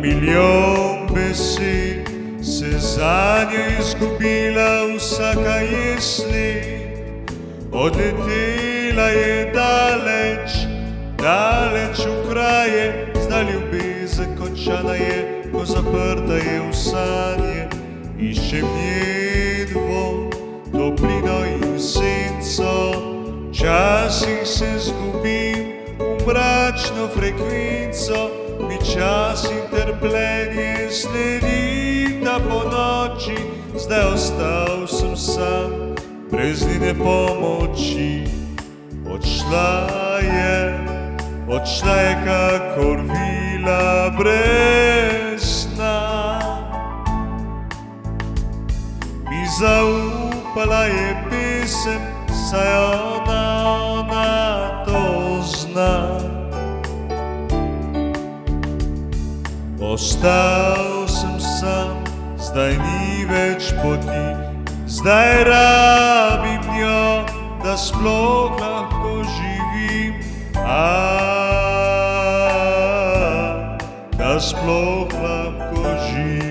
milijon besed se zanjo izgubila, vsaka je sled. Odletela je daleč, daleč v kraje, zdaj ljubezen končana je, ko zaprta je v sanje. Iščem njen vonj, toplino in senco, včasih se zgubim v mračno frekvenco. Mi čas in trpljenje sledita po noči, zdaj ostal sem sam, brez njene pomoči. Odšla je kakor vila brez sna. Mi zaupala je pesem, saj ona to zna. Ostal sem sam, zdaj ni več poti, zdaj rabim njo, da sploh lahko živim, da sploh lahko živim.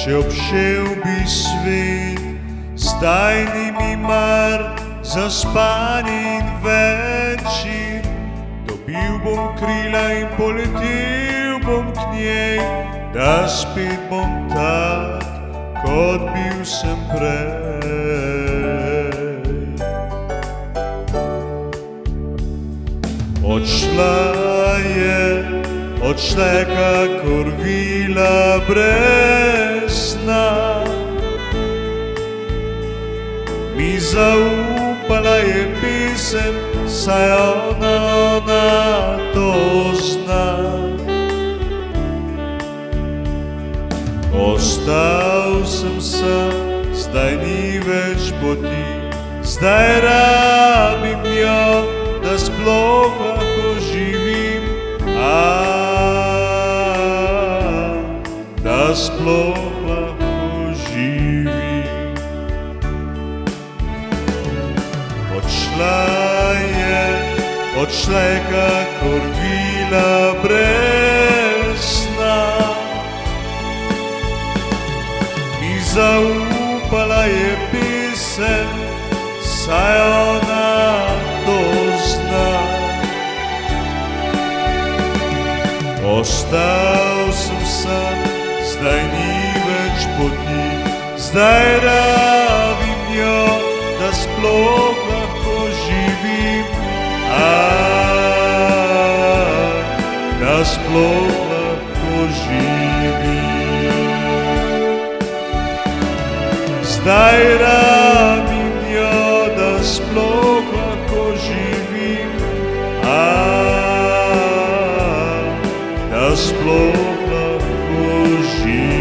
Če obšel bi svet, zdaj ni mi mar za spanje in večer. Dobil bom krila in poletel bom k njej, da spet bom tak, kot bil sem prej. Odšla je kakor vila brez sna. Mi zaupala je pesem, saj ona to zna. Ostal sem sam, zdaj ni več poti, zdaj rabim njo, da sploh lahko živim, da sploh lahko živim. Odšla je kakor vila brez sna. Mi zaupala je pesem, saj ona to zna. Ostal sem sam, zdaj ni več poti, zdaj rabim njo, da sploh lahko živim, da sploh lahko živim. Zdaj rabim njo, da sploh lahko živim, da sploh lahko živim.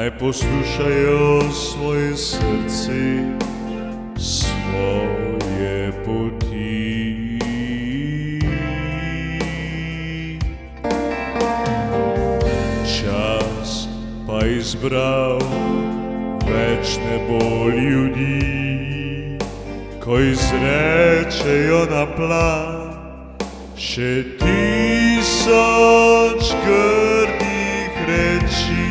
naj poslušajo svoje srce, svoje poti. Čas pa izbral, več ne bo ljudi, ko izrečejo na plan še 1000 grdih reči,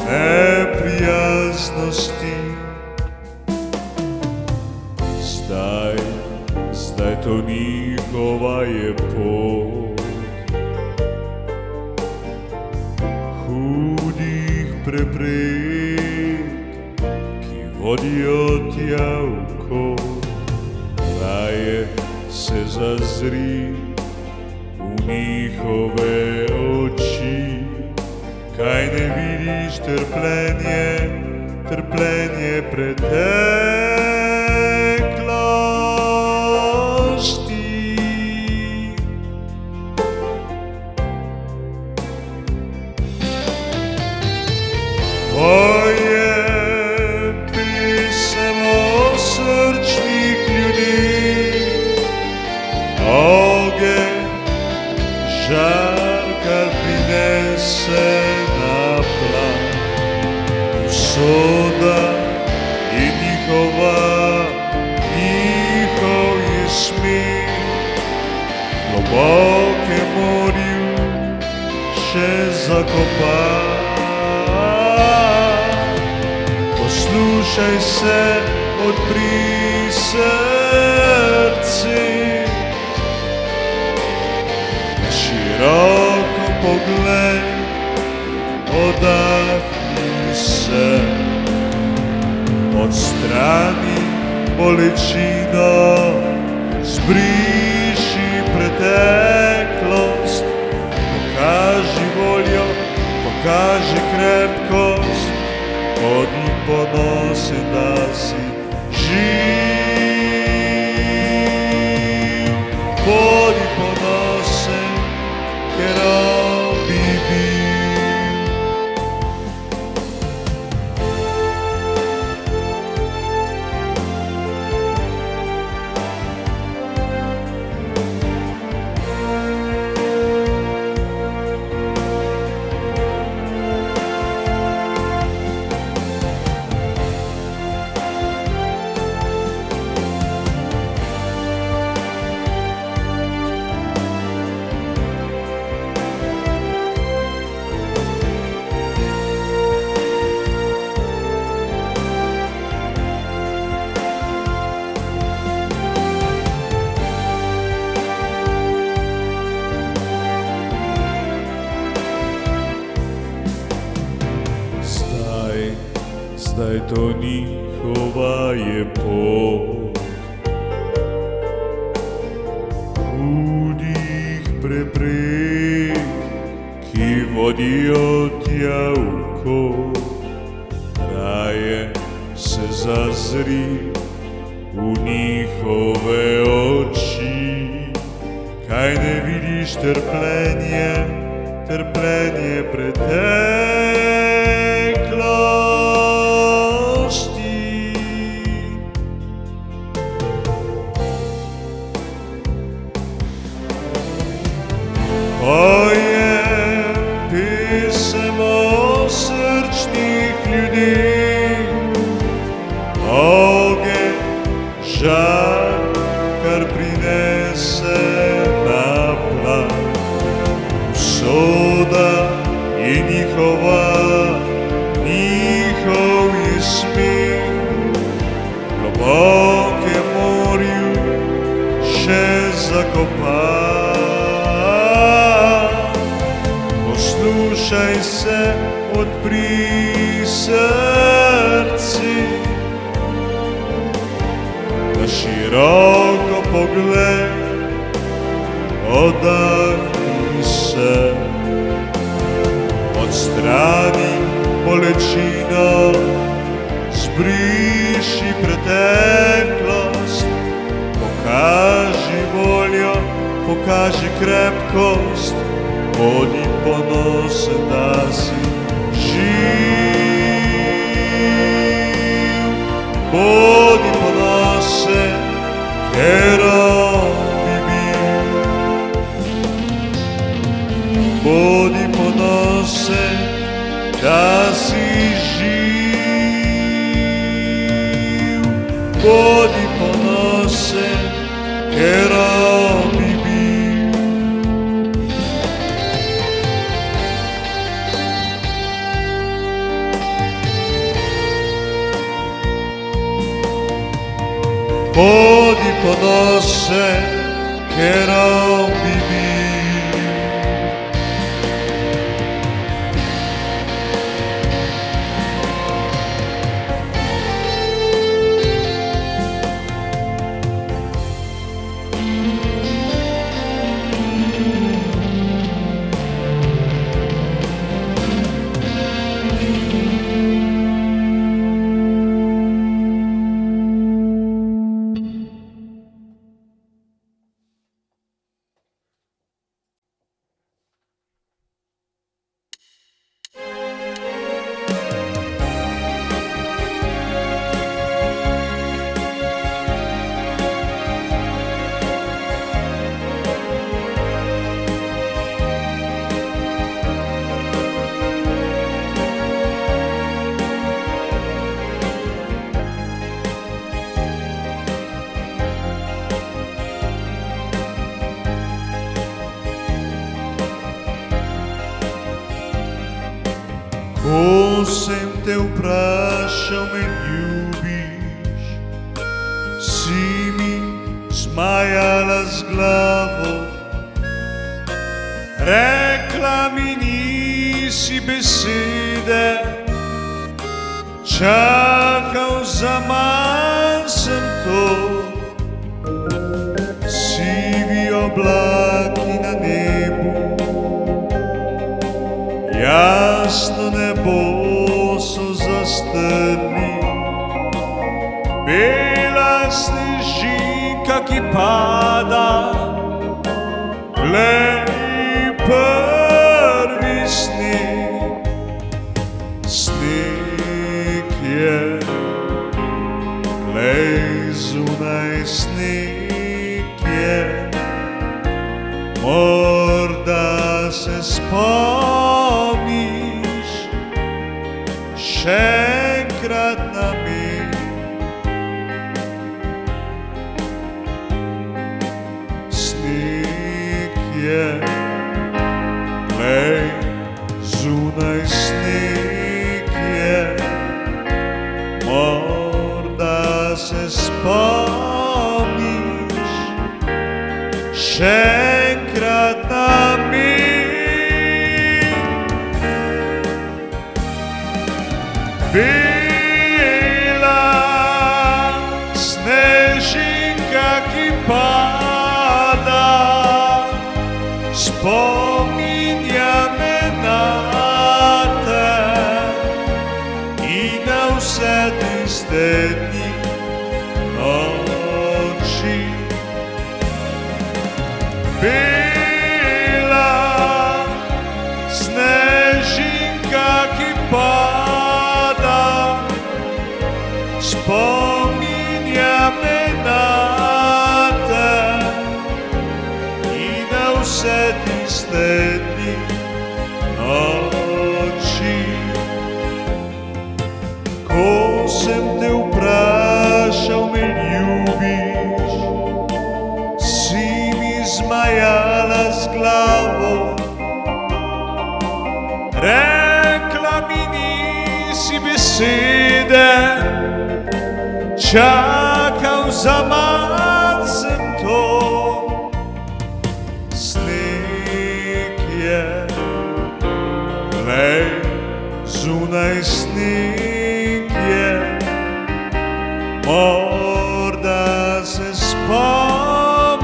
neprijaznosti. Zdaj to njihova je pot, hudih preprek, ki vodijo tja v kot. Raje se zazri v njihove oči, kaj ne vidiš trpljenje preteklosti. Tvoje pisem o srčnih ljudeh, ogenj, žar, kar prinese na plan. Usoda je njihova, njihov je smeh, globoke morju še zakopan. Poslušaj se, odpri srce, na široko pogled, oddahni se, odstrani bolečino, zbriši preteklost, pokaži voljo, pokaži krepkost, bodi ponosen, da si živ. Bodi ponosen, ker on bi bil. Zdaj to njihova je pot, hudih preprek, ki vodijo tja v kot. Raje se zazri v njihove oči, kaj ne vidiš trpljenje preteklosti. Pojem pisem o srčnih ljudeh, ogenj, žar, kar prinese na plan. Usoda je njihova, njihov je smeh, globoke morju še zakopan. Poslušaj se, odpri srce, na široko pogled, oddahni se, odstrani bolečino, zbriši preteklost, pokaži voljo, pokaži krepkost, bodi ponosen, da si živ. Bodi ponosen, ker on bi bil. Bodi ponosen, da si živ. Bodi ponosen, ker on bi bil. Bodi ponosen, ker on bi bil. Ko sem te vprašal, me ljubiš, si mi smajala z glavo, rekla mi nisi besede, čakal zaman sem to. Sivi oblaki na nebu, jasno nebo so zastrli, bela snežinka, ki pada, glej prvi sneg. Sneg je, glej zunaj sneg je, morda se spomniš še enkrat name. Sneg je, glej, zunaj sneg je, morda se spomniš še enkrat name. Bela snežinka, ki pada, spominja me nate in na vse tiste dni, noči. Bela snežinka, ki pada, spominja me nate in na vse tiste dni, noči. Ko sem te vprašal, me ljubiš, si mi zmajala z glavo, rekla mi nisi besede, čakal zaman sem to. Sneg je, glej, zunaj sneg je, morda se spomniš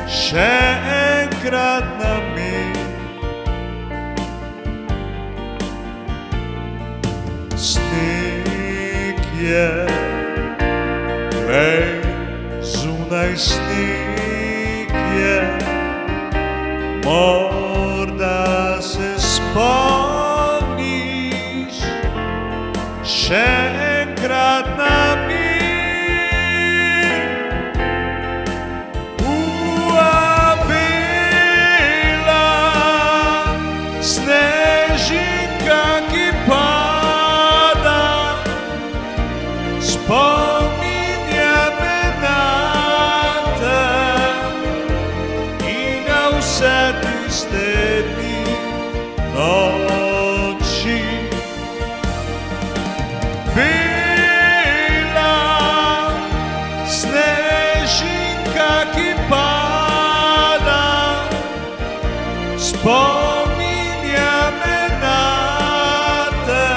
še enkrat name. Sneg je, glej, zunaj sneg Morda se spomniš še enkrat na mir. Bela snežinka, ki pada, spominja me nate in na vse tiste dni, noči. Bela snežinka, ki pada, spominja me nate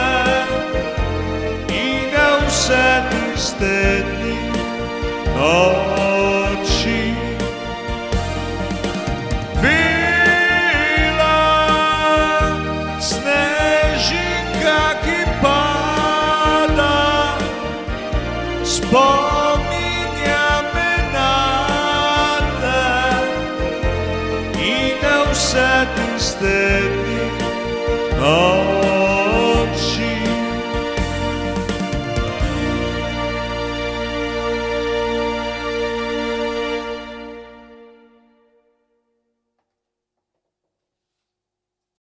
in na vse tiste dni, noči. Bela snežinka, ki pada, spominja me nate in na vse tiste dni, noči.